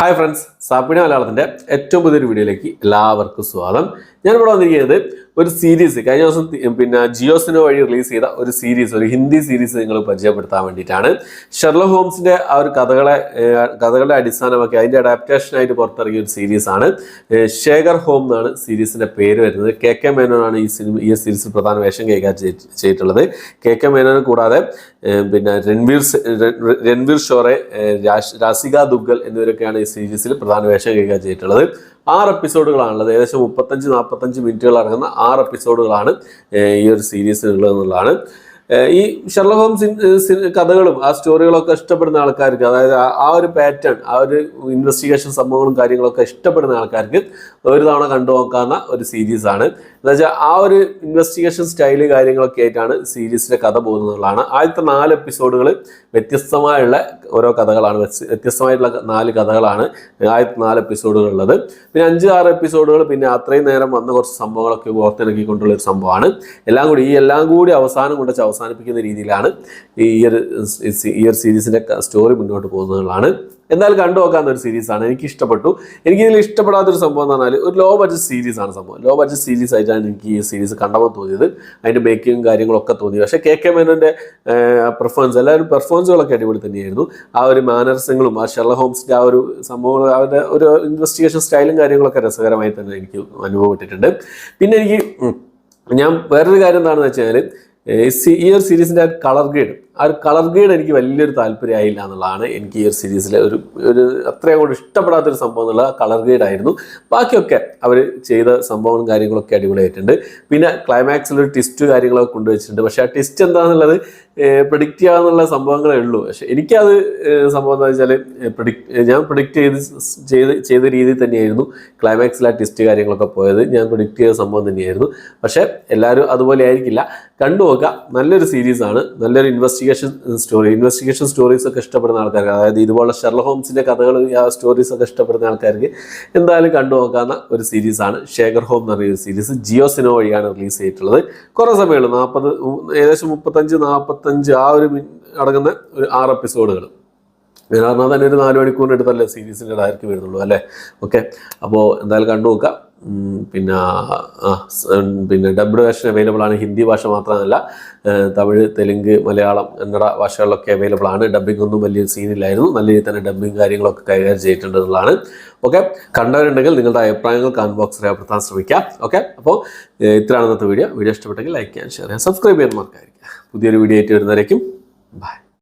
Hi friends, സാപ്പിണി മലയാളത്തിൻ്റെ ഏറ്റവും പുതിയൊരു വീഡിയോയിലേക്ക് എല്ലാവർക്കും സ്വാഗതം. ഞാനിവിടെ വന്നിരിക്കുന്നത് ഒരു സീരീസ് കഴിഞ്ഞ ദിവസം ജിയോ സിനിമ വഴി റിലീസ് ചെയ്ത ഒരു സീരീസ്, ഒരു ഹിന്ദി സീരീസ് നിങ്ങൾ പരിചയപ്പെടുത്താൻ വേണ്ടിയിട്ടാണ്. ഷെർലക് ഹോംസിൻ്റെ ആ ഒരു കഥകളെ അടിസ്ഥാനമാക്കി അതിൻ്റെ അഡാപ്റ്റേഷനായിട്ട് പുറത്തിറങ്ങിയ ഒരു സീരീസാണ്. ശേഖർ ഹോം എന്നാണ് സീരീസിൻ്റെ പേര് വരുന്നത്. കെ മേനോനാണ് ഈ സീരീസിൽ പ്രധാന വേഷം കൈകാര്യം ചെയ്തിട്ടുള്ളത്. കെ മേനോനെ കൂടാതെ രൺവീർ ഷോറെ, രാസിക ദുഗ്ഗൽ എന്നിവരൊക്കെയാണ് ഈ സീരീസിൽ പ്രധാന വേഷം കൈകാര്യം ചെയ്തിട്ടുള്ളത്. 6 എപ്പിസോഡുകളാണുള്ളത്. ഏകദേശം 35-45 മിനിറ്റുകൾ അടങ്ങുന്ന 6 എപ്പിസോഡുകളാണ് ഈ ഒരു സീരീസിലുള്ളത് എന്നുള്ളതാണ്. ഈ ഷെർലക് ഹോംസ് കഥകളും ആ സ്റ്റോറികളൊക്കെ ഇഷ്ടപ്പെടുന്ന ആൾക്കാർക്ക്, അതായത് ആ ഒരു പാറ്റേൺ, ആ ഒരു ഇൻവെസ്റ്റിഗേഷൻ സംഭവങ്ങളും കാര്യങ്ങളൊക്കെ ഇഷ്ടപ്പെടുന്ന ആൾക്കാർക്ക് ഒരു തവണ കണ്ടു നോക്കാവുന്ന ഒരു സീരീസാണ്. എന്താ വെച്ചാൽ ആ ഒരു ഇൻവെസ്റ്റിഗേഷൻ സ്റ്റൈല് കാര്യങ്ങളൊക്കെ ആയിട്ടാണ് സീരീസിലെ കഥ പോകുന്നതാണ്. ആദ്യത്തെ 4 എപ്പിസോഡുകൾ വ്യത്യസ്തമായുള്ള ഓരോ കഥകളാണ്, വ്യത്യസ്തമായിട്ടുള്ള 4 കഥകളാണ് ആദ്യത്തെ 4 എപ്പിസോഡുകളുള്ളത്. പിന്നെ 5-6 എപ്പിസോഡുകൾ പിന്നെ അത്രയും നേരം വന്ന കുറച്ച് സംഭവങ്ങളൊക്കെ ഓർത്തിണക്കിക്കൊണ്ടുള്ള ഒരു സംഭവമാണ്. എല്ലാം കൂടി അവസാനം കൊണ്ട് അവസാനിപ്പിക്കുന്ന രീതിയിലാണ് ഈ ഒരു സീരീസിന്റെ സ്റ്റോറി മുന്നോട്ട് പോകുന്നതാണ്. എന്നാൽ കണ്ടു നോക്കാവുന്ന ഒരു സീരീസാണ്. എനിക്ക് ഇഷ്ടപ്പെട്ടു. എനിക്കിതിൽ ഇഷ്ടപ്പെടാത്തൊരു സംഭവം എന്ന് പറഞ്ഞാൽ ഒരു ലോ ബഡ്ജറ്റ് സീരീസാണ് സംഭവം. ലോ ബഡ്ജറ്റ് സീരീസ് ആയിട്ടാണ് എനിക്ക് ഈ സീരീസ് കണ്ടപ്പോൾ തോന്നിയത്. അതിൻ്റെ മേക്കിങ്ങും കാര്യങ്ങളൊക്കെ തോന്നി. പക്ഷേ കെ മേനോൻ്റെ എല്ലാവരും പെർഫോമൻസുകളൊക്കെ അടിപൊളി തന്നെയായിരുന്നു. ആ ഒരു മാനർസങ്ങളും ആ ഷെർലക് ഹോംസിൻ്റെ ആ ഒരു സംഭവങ്ങൾ, അവരുടെ ഒരു ഇൻവെസ്റ്റിഗേഷൻ സ്റ്റൈലും കാര്യങ്ങളൊക്കെ രസകരമായി തന്നെ എനിക്ക് അനുഭവപ്പെട്ടിട്ടുണ്ട്. പിന്നെ ഞാൻ വേറൊരു കാര്യം എന്താണെന്ന് വെച്ചാൽ ഈ ഒരു സീരീസിൻ്റെ കളർ ഗ്രേഡ് എനിക്ക് വലിയൊരു താല്പര്യമായില്ല എന്നുള്ളതാണ്. എനിക്ക് ഈ ഒരു സീരീസിലെ ഒരു അത്രയും കൂടി ഇഷ്ടപ്പെടാത്തൊരു സംഭവം എന്നുള്ള കളർ ഗ്രേഡ് ആയിരുന്നു. ബാക്കിയൊക്കെ അവർ ചെയ്ത സംഭവങ്ങളും കാര്യങ്ങളൊക്കെ അടിപൊളിയായിട്ടുണ്ട്. പിന്നെ ക്ലൈമാക്സിലൊരു ട്വിസ്റ്റ് കാര്യങ്ങളൊക്കെ കൊണ്ടുവച്ചിട്ടുണ്ട്. പക്ഷേ ആ ട്വിസ്റ്റ് എന്താണെന്നുള്ളത് പ്രെഡിക്റ്റ് ചെയ്യാന്നുള്ള സംഭവങ്ങളേ ഉള്ളൂ. പക്ഷെ എനിക്കത് സംഭവം എന്താ വെച്ചാൽ ഞാൻ പ്രെഡിക്റ്റ് ചെയ്ത രീതിയിൽ തന്നെയായിരുന്നു ക്ലൈമാക്സിൽ ആ ട്വിസ്റ്റ് കാര്യങ്ങളൊക്കെ പോയത്. ഞാൻ പ്രെഡിക്റ്റ് ചെയ്ത സംഭവം തന്നെയായിരുന്നു. പക്ഷേ എല്ലാവരും അതുപോലെ ആയിരിക്കില്ല. കണ്ടു നോക്കുക. നല്ലൊരു സീരീസാണ്. നല്ലൊരു ഇൻവെസ്റ്റിഗേഷൻ സ്റ്റോറീസ് ഒക്കെ ഇഷ്ടപ്പെടുന്ന ആൾക്കാർക്ക്, അതായത് ഇതുപോലെ ഷെർലക് ഹോംസിൻ്റെ കഥകൾ, ആ സ്റ്റോറീസ് ഒക്കെ ഇഷ്ടപ്പെടുന്ന ആൾക്കാർക്ക് എന്തായാലും കണ്ടു നോക്കാവുന്ന ഒരു സീരീസാണ് ശേഖർ ഹോം എന്ന് പറയുന്ന ഒരു സീരീസ്. ജിയോ സിനിമ വഴിയാണ് റിലീസ് ചെയ്തിട്ടുള്ളത്. കുറേ സമയമുള്ളൂ, ഏകദേശം 35 ആ ഒരു അടങ്ങുന്ന ഒരു 6 എപ്പിസോഡുകൾ. കാരണം തന്നെ ഒരു 4 മണിക്കൂറിന് അടുത്തല്ലേ സീരീസിൻ്റെ ഡയറക്റ്റ് വരുന്നുള്ളൂ അല്ലേ. ഓക്കെ, അപ്പോൾ എന്തായാലും കണ്ടു നോക്കാം. പിന്നെ ഡബ്ഡ് വേർഷൻ അവൈലബിൾ ആണ്. ഹിന്ദി ഭാഷ മാത്രമല്ല, തമിഴ്, തെലുങ്ക്, മലയാളം, കന്നഡ ഭാഷകളിലൊക്കെ അവൈലബിൾ ആണ്. ഡബ്ബിംഗ് ഒന്നും വലിയ സീനില്ലായിരുന്നു. നല്ല രീതിയിൽ തന്നെ ഡബ്ബിംഗ് കാര്യങ്ങളൊക്കെ കൈകാര്യം ചെയ്തിട്ടുണ്ട് എന്നുള്ളതാണ്. ഓക്കെ, കണ്ടവരുണ്ടെങ്കിൽ നിങ്ങളുടെ അഭിപ്രായങ്ങൾ കമന്റ് ബോക്സിൽ രേഖപ്പെടുത്താൻ ശ്രമിക്കാം. ഓക്കെ, അപ്പോൾ ഇത്രയാണ് ഇന്നത്തെ വീഡിയോ. ഇഷ്ടപ്പെട്ടെങ്കിൽ ലൈക്ക് ചെയ്യാൻ, ഷെയർ ചെയ്യാൻ, സബ്സ്ക്രൈബ് ചെയ്യാൻ മറക്കാതിരിക്കുക. പുതിയൊരു വീഡിയോ ആയിട്ട് വരുന്നവരേക്കും ബൈ.